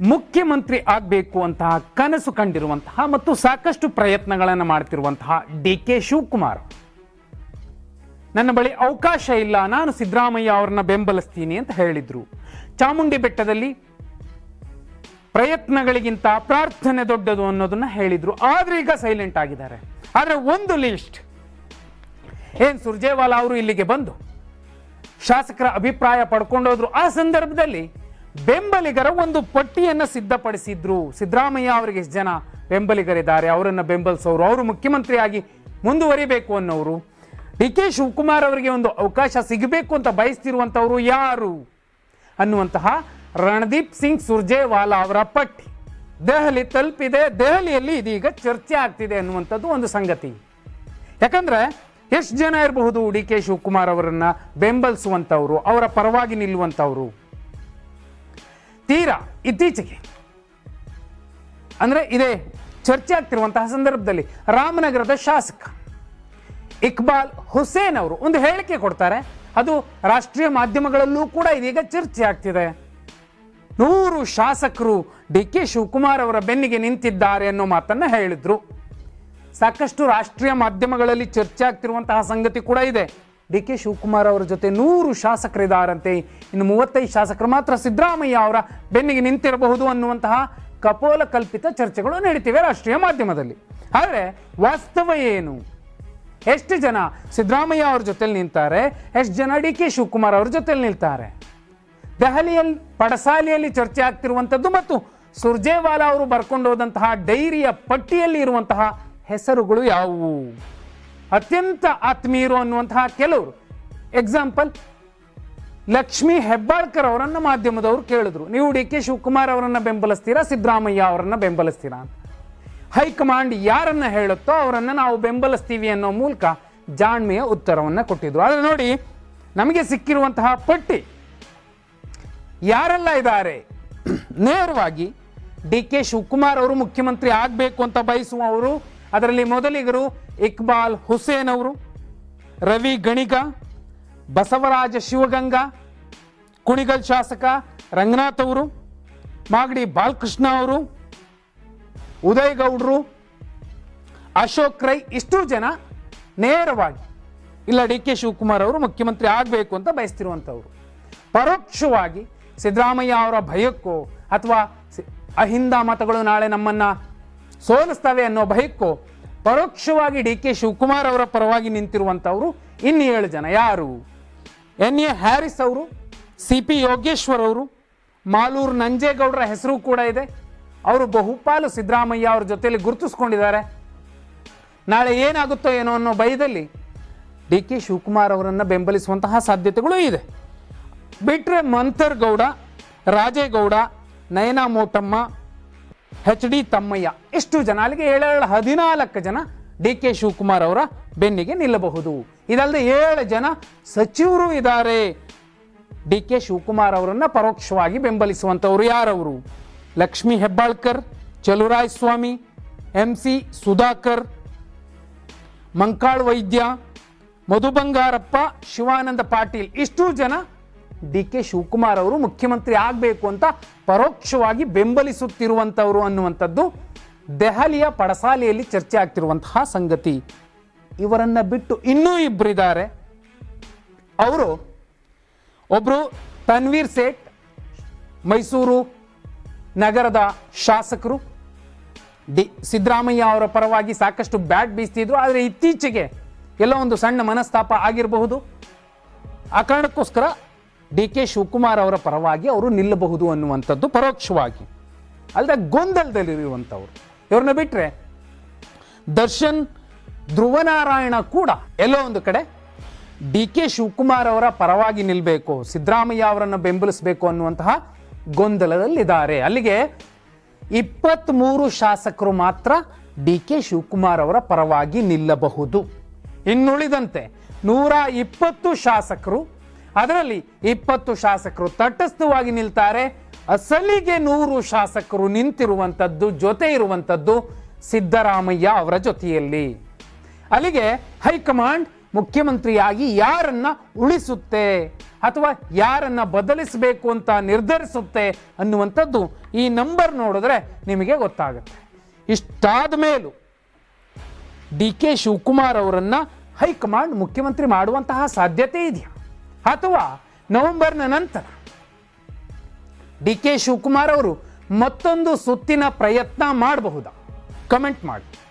ಮುಖ್ಯಮಂತ್ರಿ ಆಗಬೇಕು ಅಂತಹ ಕನಸು ಕಂಡಿರುವಂತಹ ಮತ್ತು ಸಾಕಷ್ಟು ಪ್ರಯತ್ನಗಳನ್ನು ಮಾಡ್ತಿರುವಂತಹ ಡಿ.ಕೆ. ಶಿವಕುಮಾರ್ ನನ್ನ ಬಳಿ ಅವಕಾಶ ಇಲ್ಲ, ನಾನು ಸಿದ್ದರಾಮಯ್ಯ ಅವರನ್ನ ಬೆಂಬಲಿಸ್ತೀನಿ ಅಂತ ಹೇಳಿದ್ರು. ಚಾಮುಂಡಿ ಬೆಟ್ಟದಲ್ಲಿ ಪ್ರಯತ್ನಗಳಿಗಿಂತ ಪ್ರಾರ್ಥನೆ ದೊಡ್ಡದು ಅನ್ನೋದನ್ನ ಹೇಳಿದ್ರು. ಆದ್ರೆ ಈಗ ಸೈಲೆಂಟ್ ಆಗಿದ್ದಾರೆ. ಆದ್ರೆ ಒಂದು ಲಿಸ್ಟ್ ಸುರ್ಜೇವಾಲಾ ಅವರು ಇಲ್ಲಿಗೆ ಬಂದು ಶಾಸಕರ ಅಭಿಪ್ರಾಯ ಪಡ್ಕೊಂಡೋದ್ರು. ಆ ಸಂದರ್ಭದಲ್ಲಿ ಬೆಂಬಲಿಗರ ಒಂದು ಪಟ್ಟಿಯನ್ನು ಸಿದ್ಧಪಡಿಸಿದ್ರು. ಸಿದ್ದರಾಮಯ್ಯ ಅವರಿಗೆ ಎಷ್ಟು ಜನ ಬೆಂಬಲಿಗರಿದ್ದಾರೆ, ಅವರನ್ನು ಬೆಂಬಲಿಸೋರು, ಅವರು ಮುಖ್ಯಮಂತ್ರಿಯಾಗಿ ಮುಂದುವರಿಬೇಕು ಅನ್ನೋರು, ಡಿ.ಕೆ. ಶಿವಕುಮಾರ್ ಅವರಿಗೆ ಒಂದು ಅವಕಾಶ ಸಿಗಬೇಕು ಅಂತ ಬಯಸ್ತಿರುವಂತವರು ಯಾರು ಅನ್ನುವಂತಹ ರಣದೀಪ್ ಸಿಂಗ್ ಸುರ್ಜೇವಾಲಾ ಅವರ ಪಟ್ಟಿ ದೆಹಲಿ ತಲುಪಿದೆ. ದೆಹಲಿಯಲ್ಲಿ ಇದೀಗ ಚರ್ಚೆ ಆಗ್ತಿದೆ ಅನ್ನುವಂಥದ್ದು ಒಂದು ಸಂಗತಿ. ಯಾಕಂದ್ರೆ ಎಷ್ಟು ಜನ ಇರಬಹುದು ಡಿ.ಕೆ. ಶಿವಕುಮಾರ್ ಅವರನ್ನ ಬೆಂಬಲಿಸುವಂತವರು, ಅವರ ಪರವಾಗಿ ನಿಲ್ಲುವಂತವರು. ತೀರಾ ಇತ್ತೀಚೆಗೆ ಅಂದ್ರೆ ಇದೇ ಚರ್ಚೆ ಆಗ್ತಿರುವಂತಹ ಸಂದರ್ಭದಲ್ಲಿ ರಾಮನಗರದ ಶಾಸಕ ಇಕ್ಬಾಲ್ ಹುಸೇನ್ ಅವರು ಒಂದು ಹೇಳಿಕೆ ಕೊಡ್ತಾರೆ. ಅದು ರಾಷ್ಟ್ರೀಯ ಮಾಧ್ಯಮಗಳಲ್ಲೂ ಕೂಡ ಇದೀಗ ಚರ್ಚೆ ಆಗ್ತಿದೆ. 100 ಶಾಸಕರು ಡಿ.ಕೆ. ಶಿವಕುಮಾರ್ ಅವರ ಬೆನ್ನಿಗೆ ನಿಂತಿದ್ದಾರೆ ಅನ್ನೋ ಮಾತನ್ನ ಹೇಳಿದ್ರು. ಸಾಕಷ್ಟು ರಾಷ್ಟ್ರೀಯ ಮಾಧ್ಯಮಗಳಲ್ಲಿ ಚರ್ಚೆ ಆಗ್ತಿರುವಂತಹ ಸಂಗತಿ ಕೂಡ ಇದೆ. ಡಿ.ಕೆ. ಶಿವಕುಮಾರ್ ಅವರ ಜೊತೆ 100 ಶಾಸಕರಿದ್ದಾರಂತೆ, ಇನ್ನು 35 ಶಾಸಕರು ಮಾತ್ರ ಸಿದ್ದರಾಮಯ್ಯ ಅವರ ಬೆನ್ನಿಗೆ ನಿಂತಿರಬಹುದು ಅನ್ನುವಂತಹ ಕಪೋಲ ಕಲ್ಪಿತ ಚರ್ಚೆಗಳು ನಡೀತಿವೆ ರಾಷ್ಟ್ರೀಯ ಮಾಧ್ಯಮದಲ್ಲಿ. ಆದರೆ ವಾಸ್ತವ ಏನು? ಎಷ್ಟು ಜನ ಸಿದ್ದರಾಮಯ್ಯ ಅವ್ರ ಜೊತೆಲಿ ನಿಲ್ತಾರೆ, ಎಷ್ಟು ಜನ ಡಿ.ಕೆ. ಶಿವಕುಮಾರ್ ಅವ್ರ ಜೊತೆಲಿ ನಿಲ್ತಾರೆ? ದೆಹಲಿಯಲ್ಲಿ ಪಡಸಾಲೆಯಲ್ಲಿ ಚರ್ಚೆ ಆಗ್ತಿರುವಂಥದ್ದು ಮತ್ತು ಸುರ್ಜೇವಾಲಾ ಅವರು ಬರ್ಕೊಂಡು ಹೋದಂತಹ ಡೈರಿಯ ಪಟ್ಟಿಯಲ್ಲಿ ಇರುವಂತಹ ಹೆಸರುಗಳು ಯಾವುವು? ಅತ್ಯಂತ ಆತ್ಮೀಯರು ಅನ್ನುವಂತಹ ಕೆಲವರು, ಎಕ್ಸಾಂಪಲ್ ಲಕ್ಷ್ಮೀ ಹೆಬ್ಬಾಳ್ಕರ್ ಅವರನ್ನ ಮಾಧ್ಯಮದವರು ಕೇಳಿದ್ರು, ನೀವು ಡಿ.ಕೆ. ಶಿವಕುಮಾರ್ ಅವರನ್ನ ಬೆಂಬಲಿಸ್ತೀರಾ, ಸಿದ್ದರಾಮಯ್ಯ ಅವರನ್ನ ಬೆಂಬಲಿಸ್ತೀರಾ ಅಂತ. ಹೈಕಮಾಂಡ್ ಯಾರನ್ನ ಹೇಳುತ್ತೋ ಅವರನ್ನ ನಾವು ಬೆಂಬಲಿಸ್ತೀವಿ ಅನ್ನೋ ಮೂಲಕ ಜಾಣ್ಮೆಯ ಉತ್ತರವನ್ನ ಕೊಟ್ಟಿದ್ರು. ಆದರೆ ನೋಡಿ, ನಮಗೆ ಸಿಕ್ಕಿರುವಂತಹ ಪಟ್ಟಿ ಯಾರೆಲ್ಲ ಇದ್ದಾರೆ, ನೇರವಾಗಿ ಡಿ.ಕೆ. ಶಿವಕುಮಾರ್ ಅವರು ಮುಖ್ಯಮಂತ್ರಿ ಆಗಬೇಕು ಅಂತ ಬಯಸುವವರು. ಅದರಲ್ಲಿ ಮೊದಲಿಗರು ಇಕ್ಬಾಲ್ ಹುಸೇನ್ ಅವರು, ರವಿ ಗಣಿಗ, ಬಸವರಾಜ ಶಿವಗಂಗಾ, ಕುಣಿಗಲ್ ಶಾಸಕ ರಂಗನಾಥ್ ಅವರು, ಮಾಗಡಿ ಬಾಲಕೃಷ್ಣ ಅವರು, ಉದಯ್ ಗೌಡ್ರು, ಅಶೋಕ್ ರೈ. ಇಷ್ಟು ಜನ ನೇರವಾಗಿ ಇಲ್ಲ ಡಿ.ಕೆ. ಶಿವಕುಮಾರ್ ಅವರು ಮುಖ್ಯಮಂತ್ರಿ ಆಗಬೇಕು ಅಂತ ಬಯಸ್ತಿರುವಂಥವ್ರು. ಪರೋಕ್ಷವಾಗಿ ಸಿದ್ದರಾಮಯ್ಯ ಅವರ ಭಯಕ್ಕೋ ಅಥವಾ ಅಹಿಂದ ಮತಗಳು ನಾಳೆ ನಮ್ಮನ್ನ ಸೋಲಿಸ್ತವೆ ಅನ್ನೋ ಭಯಕ್ಕೋ ಪರೋಕ್ಷವಾಗಿ ಡಿ.ಕೆ. ಶಿವಕುಮಾರ್ ಅವರ ಪರವಾಗಿ ನಿಂತಿರುವಂಥವರು ಇನ್ನು 7 ಜನ. ಯಾರು? ಎನ್.ಎ. ಹ್ಯಾರಿಸ್ ಅವರು, ಸಿ.ಪಿ. ಯೋಗೇಶ್ವರ್ ಅವರು, ಮಾಲೂರು ನಂಜೇಗೌಡರ ಹೆಸರು ಕೂಡ ಇದೆ. ಅವರು ಬಹುಪಾಲು ಸಿದ್ದರಾಮಯ್ಯ ಅವ್ರ ಜೊತೆಯಲ್ಲಿ ಗುರುತಿಸ್ಕೊಂಡಿದ್ದಾರೆ. ನಾಳೆ ಏನಾಗುತ್ತೋ ಏನೋ ಅನ್ನೋ ಭಯದಲ್ಲಿ ಡಿ.ಕೆ. ಶಿವಕುಮಾರ್ ಅವರನ್ನು ಬೆಂಬಲಿಸುವಂತಹ ಸಾಧ್ಯತೆಗಳು ಇದೆ. ಬಿಟ್ರೆ ಮಂಥರ್ಗೌಡ, ರಾಜೇಗೌಡ, ನಯನಾ ಮೋಟಮ್ಮ, ಎಚ್.ಡಿ. ತಮ್ಮಯ್ಯ, ಎಷ್ಟು ಜನ, ಅಲ್ಲಿಗೆ 14 ಜನ ಡಿ.ಕೆ. ಶಿವಕುಮಾರ್ ಅವರ ಬೆನ್ನಿಗೆ ನಿಲ್ಲಬಹುದು. ಇದಲ್ಲದೆ 7 ಜನ ಸಚಿವರು ಇದ್ದಾರೆ ಡಿ.ಕೆ. ಶಿವಕುಮಾರ್ ಅವರನ್ನ ಪರೋಕ್ಷವಾಗಿ ಬೆಂಬಲಿಸುವಂತವರು. ಯಾರವರು? ಲಕ್ಷ್ಮೀ ಹೆಬ್ಬಾಳ್ಕರ್, ಚಲುರಾಯ ಸ್ವಾಮಿ, ಎಂ.ಸಿ. ಸುಧಾಕರ್, ಮಂಕಾಳ್ ವೈದ್ಯ, ಮಧು ಬಂಗಾರಪ್ಪ, ಶಿವಾನಂದ ಪಾಟೀಲ್. ಇಷ್ಟು ಜನ ಡಿ.ಕೆ. ಶಿವಕುಮಾರ್ ಅವರು ಮುಖ್ಯಮಂತ್ರಿ ಆಗಬೇಕು ಅಂತ ಪರೋಕ್ಷವಾಗಿ ಬೆಂಬಲಿಸುತ್ತಿರುವಂಥವರು ಅನ್ನುವಂಥದ್ದು ದೆಹಲಿಯ ಪಡಸಾಲೆಯಲ್ಲಿ ಚರ್ಚೆ ಆಗ್ತಿರುವಂತಹ ಸಂಗತಿ. ಇವರನ್ನ ಬಿಟ್ಟು ಇನ್ನೂ ಇಬ್ಬರಿದ್ದಾರೆ. ಅವರು ಒಬ್ರು ತನ್ವೀರ್ ಸೇಠ್, ಮೈಸೂರು ನಗರದ ಶಾಸಕರು, ಸಿದ್ದರಾಮಯ್ಯ ಅವರ ಪರವಾಗಿ ಸಾಕಷ್ಟು ಬ್ಯಾಟ್ ಬೀಸ್ತಿದ್ರು. ಆದರೆ ಇತ್ತೀಚೆಗೆ ಎಲ್ಲೋ ಒಂದು ಸಣ್ಣ ಮನಸ್ತಾಪ ಆಗಿರಬಹುದು. ಆ ಕಾರಣಕ್ಕೋಸ್ಕರ ಡಿ.ಕೆ. ಶಿವಕುಮಾರ್ ಅವರ ಪರವಾಗಿ ಅವರು ನಿಲ್ಲಬಹುದು ಅನ್ನುವಂಥದ್ದು ಪರೋಕ್ಷವಾಗಿ. ಅಲ್ಲದೆ ಗೊಂದಲದಲ್ಲಿರುವಂಥವ್ರು ಇವ್ರನ್ನ ಬಿಟ್ಟರೆ ದರ್ಶನ್, ಧ್ರುವನಾರಾಯಣ ಕೂಡ ಎಲ್ಲೋ ಒಂದು ಕಡೆ ಡಿ.ಕೆ. ಶಿವಕುಮಾರ್ ಅವರ ಪರವಾಗಿ ನಿಲ್ಲಬೇಕು, ಸಿದ್ದರಾಮಯ್ಯ ಅವರನ್ನು ಬೆಂಬಲಿಸಬೇಕು ಅನ್ನುವಂತಹ ಗೊಂದಲದಲ್ಲಿದ್ದಾರೆ. ಅಲ್ಲಿಗೆ 23 ಶಾಸಕರು ಮಾತ್ರ ಡಿ.ಕೆ. ಶಿವಕುಮಾರ್ ಅವರ ಪರವಾಗಿ ನಿಲ್ಲಬಹುದು. ಇನ್ನುಳಿದಂತೆ 120 ಶಾಸಕರು, ಅದರಲ್ಲಿ 20 ಶಾಸಕರು ತಟಸ್ಥವಾಗಿ ನಿಲ್ತಾರೆ. ಅಸಲಿಗೆ 100 ಶಾಸಕರು ನಿಂತಿರುವಂಥದ್ದು, ಜೊತೆ ಇರುವಂಥದ್ದು ಸಿದ್ದರಾಮಯ್ಯ ಅವರ ಜೊತೆಯಲ್ಲಿ. ಅಲ್ಲಿಗೆ ಹೈಕಮಾಂಡ್ ಮುಖ್ಯಮಂತ್ರಿಯಾಗಿ ಯಾರನ್ನ ಉಳಿಸುತ್ತೆ ಅಥವಾ ಯಾರನ್ನ ಬದಲಿಸಬೇಕು ಅಂತ ನಿರ್ಧರಿಸುತ್ತೆ ಅನ್ನುವಂಥದ್ದು ಈ ನಂಬರ್ ನೋಡಿದ್ರೆ ನಿಮಗೆ ಗೊತ್ತಾಗುತ್ತೆ. ಇಷ್ಟಾದ ಮೇಲೂ DK ಶಿವಕುಮಾರ್ ಅವರನ್ನ ಹೈಕಮಾಂಡ್ ಮುಖ್ಯಮಂತ್ರಿ ಮಾಡುವಂತಹ ಸಾಧ್ಯತೆ ಇದೆಯಾ ಅಥವಾ ನವೆಂಬರ್ನ ನಂತರ DK ಶಿವಕುಮಾರ್ ಅವರು ಮತ್ತೊಂದು ಸುತ್ತಿನ ಪ್ರಯತ್ನ ಮಾಡಬಹುದಾ? ಕಮೆಂಟ್ ಮಾಡಿ.